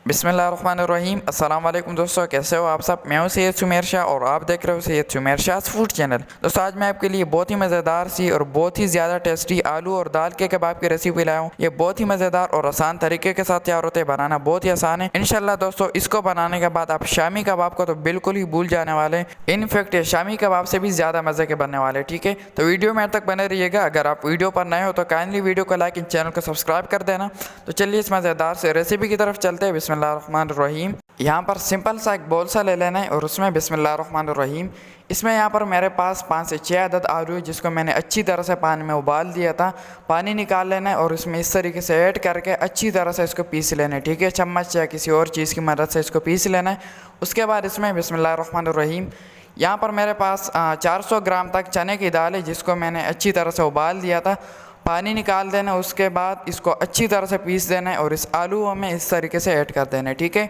बिस्मिल्लाहिर्रहमानिर्रहीम। अस्सलाम वालेकुम दोस्तों, कैसे हो आप सब। मैं हूं सैयद सुमेर शाह और आप देख रहे हो सैयद सुमेर शाह फूड चैनल। दोस्तों आज मैं आपके लिए बहुत ही मज़ेदार सी और बहुत ही ज़्यादा टेस्टी आलू और दाल के कबाब की रेसिपी लाया हूँ। ये बहुत ही मज़ेदार और आसान तरीके के साथ तैयार होते हैं, बनाना बहुत ही आसान है। इंशाल्लाह दोस्तों इसको बनाने के बाद आप शामी कबाब को तो बिल्कुल ही भूल जाने वाले। इनफैक्ट ये शामी कबाब से भी ज़्यादा मज़े के बनने वाले। ठीक है, तो वीडियो में तक बने रहिएगा। अगर आप वीडियो पर नए हो तो काइंडली वीडियो को लाइक, चैनल को सब्सक्राइब कर देना। तो चलिए इस मज़ेदार से रेसिपी की तरफ चलते हैं। बिस्मिल्लाहिर्रहमानिर्रहीम। यहाँ पर सिंपल सा एक बोल सा ले लेना है और उसमें बिस्मिल्लाहिर्रहमानिर्रहीम। इसमें यहाँ पर मेरे पास 5 से 6 अदद आलू है जिसको मैंने अच्छी तरह से पानी में उबाल दिया था। पानी निकाल लेना है और इसमें इस तरीके से ऐड करके अच्छी तरह से इसको पीस लेना है। ठीक है, चम्मच या किसी और चीज़ की मदद से इसको पीस लेना है। उसके बाद इसमें बिस्मिल्लाहिर्रहमानिर्रहीम यहाँ पर मेरे पास 400 ग्राम तक चने की दाल है जिसको मैंने अच्छी तरह से उबाल दिया था। पानी निकाल देना, उसके बाद इसको अच्छी तरह से पीस देना है और इस आलू में इस तरीके से ऐड कर देना है। ठीक है,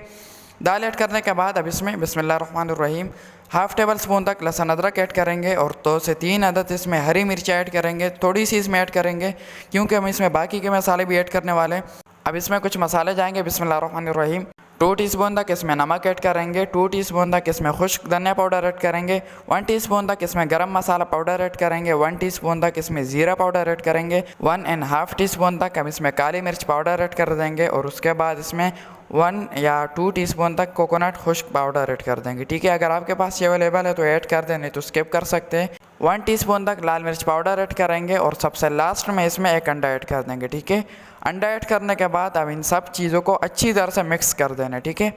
दाल ऐड करने के बाद अब इसमें बिस्मिल्लाहिर्रहमानिर्रहीम हाफ़ टेबल स्पून तक लहसुन अदरक ऐड करेंगे और 2 से 3 अदद इसमें हरी मिर्च ऐड करेंगे। थोड़ी सी इसमें ऐड करेंगे क्योंकि हम इसमें बाकी के मसाले भी ऐड करने वाले हैं। अब इसमें कुछ मसाले जाएंगे। बिस्मिल्लाहिर्रहमानिर्रहीम 2 टीस्पून तक इसमें नमक ऐड करेंगे, 2 टीस्पून तक इसमें खुश्क धनिया पाउडर ऐड करेंगे, 1 टीस्पून तक इसमें गरम मसाला पाउडर ऐड करेंगे, 1 टीस्पून तक इसमें ज़ीरा पाउडर ऐड करेंगे, 1.5 टीस्पून तक हम इसमें काली मिर्च पाउडर ऐड कर देंगे और उसके बाद इसमें 1 या 2 टीस्पून तक कोकोनट खुश्क पाउडर ऐड कर देंगे। ठीक है, अगर आपके पास ये अवेलेबल है तो ऐड कर दें, नहीं तो स्किप कर सकते हैं। 1 टीस्पून तक लाल मिर्च पाउडर ऐड करेंगे और सबसे लास्ट में इसमें एक अंडा ऐड कर देंगे। ठीक है, अंडा ऐड करने के बाद अब इन सब चीज़ों को अच्छी तरह से मिक्स कर देना। ठीक है,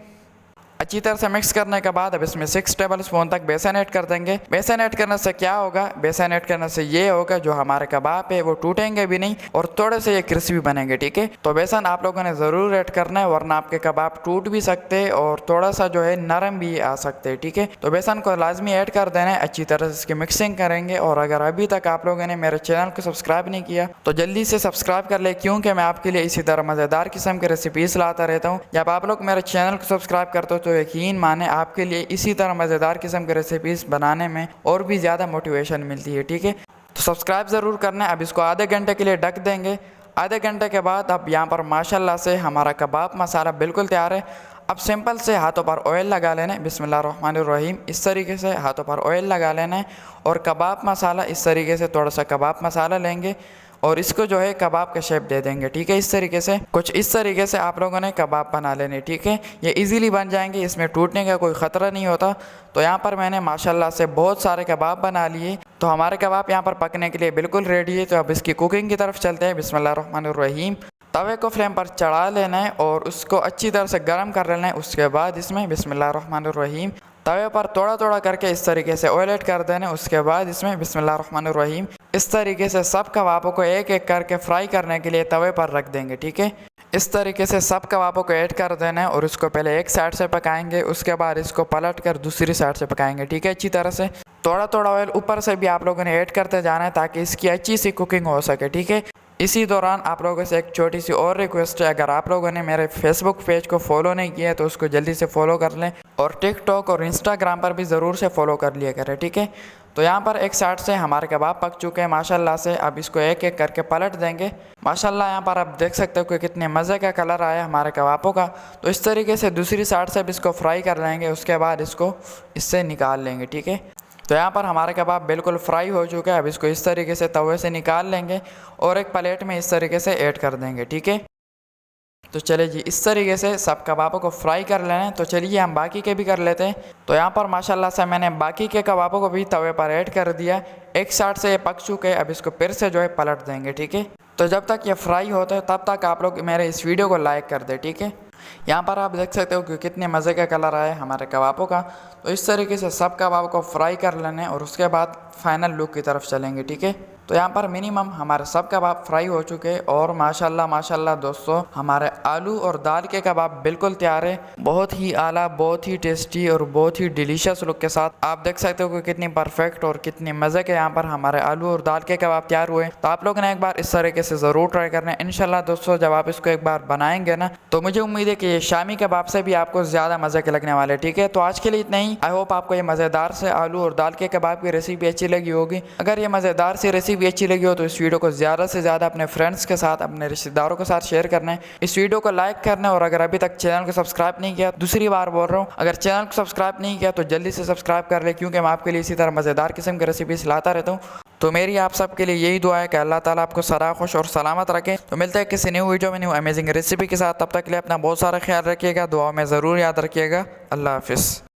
अच्छी तरह से मिक्स करने के बाद अब इसमें 6 टेबल स्पून तक बेसन ऐड कर देंगे। बेसन ऐड करने से क्या होगा, बेसन ऐड करने से ये होगा जो हमारे कबाब है वो टूटेंगे भी नहीं और थोड़े से ये क्रिस्पी बनेंगे। ठीक है, तो बेसन आप लोगों ने ज़रूर ऐड करना है वरना आपके कबाब टूट भी सकते हैं और थोड़ा सा जो है नरम भी आ सकते हैं। ठीक है, तो बेसन को लाजमी ऐड कर देना है। अच्छी तरह से इसकी मिक्सिंग करेंगे और अगर अभी तक आप लोगों ने मेरे चैनल को सब्सक्राइब नहीं किया तो जल्दी से सब्सक्राइब कर ले, क्योंकि मैं आपके लिए इसी तरह मज़ेदार किस्म की रेसिपीज़ लाता रहता हूँ। जब आप लोग मेरे चैनल को सब्सक्राइब करते हो तो यकीन माने आपके लिए इसी तरह मज़ेदार किस्म की रेसिपीज़ बनाने में और भी ज़्यादा मोटिवेशन मिलती है। ठीक है, तो सब्सक्राइब ज़रूर करना है। अब इसको आधे घंटे के लिए ढक देंगे। आधे घंटे के बाद अब यहाँ पर माशाल्लाह से हमारा कबाब मसाला बिल्कुल तैयार है। अब सिंपल से हाथों पर ऑयल लगा लेना है। बिस्मिल्लाहिर्रहमानिर्रहीम इस तरीके से हाथों पर ऑयल लगा लेना है और कबाब मसाला इस तरीके से थोड़ा सा कबाब मसाला लेंगे और इसको जो है कबाब का शेप दे देंगे। ठीक है, इस तरीके से कुछ इस तरीके से आप लोगों ने कबाब बना लेने। ठीक है, ये इजीली बन जाएंगे, इसमें टूटने का कोई ख़तरा नहीं होता। तो यहाँ पर मैंने माशाल्लाह से बहुत सारे कबाब बना लिए। तो हमारे कबाब यहाँ पर पकने के लिए बिल्कुल रेडी है। तो अब इसकी कुकिंग की तरफ चलते हैं। बिस्मिल्लाहिर्रहमानिर्रहीम तवे को फ्लेम पर चढ़ा लेना है और उसको अच्छी तरह से गर्म कर लेना है। उसके बाद इसमें बिस्मिल्लाहिर्रहमानिर्रहीम तवे पर थोड़ा थोड़ा करके इस तरीके से ऑयल ऐड कर देना है। उसके बाद इसमें बिस्मिल्लाहिर्रहमानिर्रहीम इस तरीके से सब कबाबों को एक एक करके फ्राई करने के लिए तवे पर रख देंगे। ठीक है, इस तरीके से सब कबाबों को ऐड कर देना है और इसको पहले एक साइड से पकाएंगे, उसके बाद इसको पलट कर दूसरी साइड से पकाएंगे। ठीक है, अच्छी तरह से थोड़ा थोड़ा ऑयल ऊपर से भी आप लोगों ने ऐड करते जाना है ताकि इसकी अच्छी सी कुकिंग हो सके। ठीक है, इसी दौरान आप लोगों से एक छोटी सी और रिक्वेस्ट है, अगर आप लोगों ने मेरे फेसबुक पेज को फॉलो नहीं किया है तो उसको जल्दी से फॉलो कर लें और टिकटॉक और इंस्टाग्राम पर भी ज़रूर से फॉलो कर लिया करें। ठीक है, तो यहाँ पर एक साइड से हमारे कबाब पक चुके हैं माशाल्लाह से। अब इसको एक एक करके पलट देंगे। माशाल्लाह यहाँ पर आप देख सकते हो कि कितने मज़े का कलर आया हमारे कबाबों का। तो इस तरीके से दूसरी साइड से भी इसको फ्राई कर लेंगे, उसके बाद इसको इससे निकाल लेंगे। ठीक है, तो यहाँ पर हमारे कबाब बिल्कुल फ्राई हो चुके हैं। अब इसको इस तरीके से तवे से निकाल लेंगे और एक प्लेट में इस तरीके से ऐड कर देंगे। ठीक है, तो चलिए जी इस तरीके से सब कबाबों को फ्राई कर लेना है। तो चलिए हम बाकी के भी कर लेते हैं। तो यहाँ पर माशाल्लाह से मैंने बाकी के कबाबों को भी तवे पर ऐड कर दिया। एक साइड से ये पक चुके हैं, अब इसको फिर से जो है पलट देंगे। ठीक है, तो जब तक ये फ्राई होता है तब तक आप लोग मेरे इस वीडियो को लाइक कर दें। ठीक है, यहाँ पर आप देख सकते हो कि कितने मज़े का कलर आया हमारे कबाबों का। तो इस तरीके से सब कबाब को फ्राई कर लेने और उसके बाद फाइनल लुक की तरफ चलेंगे। ठीक है, तो यहाँ पर मिनिमम हमारे सब कबाब फ्राई हो चुके हैं और माशाल्लाह माशाल्लाह दोस्तों हमारे आलू और दाल के कबाब बिल्कुल तैयार है। बहुत ही आला, बहुत ही टेस्टी और बहुत ही डिलीशियस लुक के साथ आप देख सकते हो कि कितनी परफेक्ट और कितने मज़े के यहाँ पर हमारे आलू और दाल के कबाब तैयार हुए। तो आप लोगों ने एक बार इस तरीके से ज़रूर ट्राई करना है। इंशाल्लाह दोस्तों जब आप इसको एक बार बनाएंगे ना तो मुझे उम्मीद है कि ये शामी कबाब से भी आपको ज़्यादा मज़े के लगने वाले। ठीक है, तो आज के लिए इतना ही। आई होप आपको ये मज़ेदार से आलू और दाल के कबाब की रेसिपी अच्छी लगी होगी। अगर ये मज़ेदार सी रेसिपी रेसिपी अच्छी लगी हो तो इस वीडियो को ज़्यादा से ज़्यादा अपने फ्रेंड्स के साथ, अपने रिश्तेदारों के साथ शेयर करना है। इस वीडियो को लाइक करना है और अगर अभी तक चैनल को सब्सक्राइब नहीं किया, दूसरी बार बोल रहा हूँ, अगर चैनल को सब्सक्राइब नहीं किया तो जल्दी से सब्सक्राइब कर ले, क्योंकि मैं आपके लिए इसी तरह मज़ेदार किस्म की रेसिपीज लाता रहता हूँ। तो मेरी आप सब के लिए यही दुआ है कि अल्लाह ताला आपको सदा खुश और सलामत रखे। तो मिलते हैं किसी न्यू वीडियो में न्यू अमेजिंग रेसिपी के साथ। तब तक के लिए अपना बहुत सारा ख्याल रखिएगा, दुआ में ज़रूर याद रखिएगा। अल्लाह हाफिज़।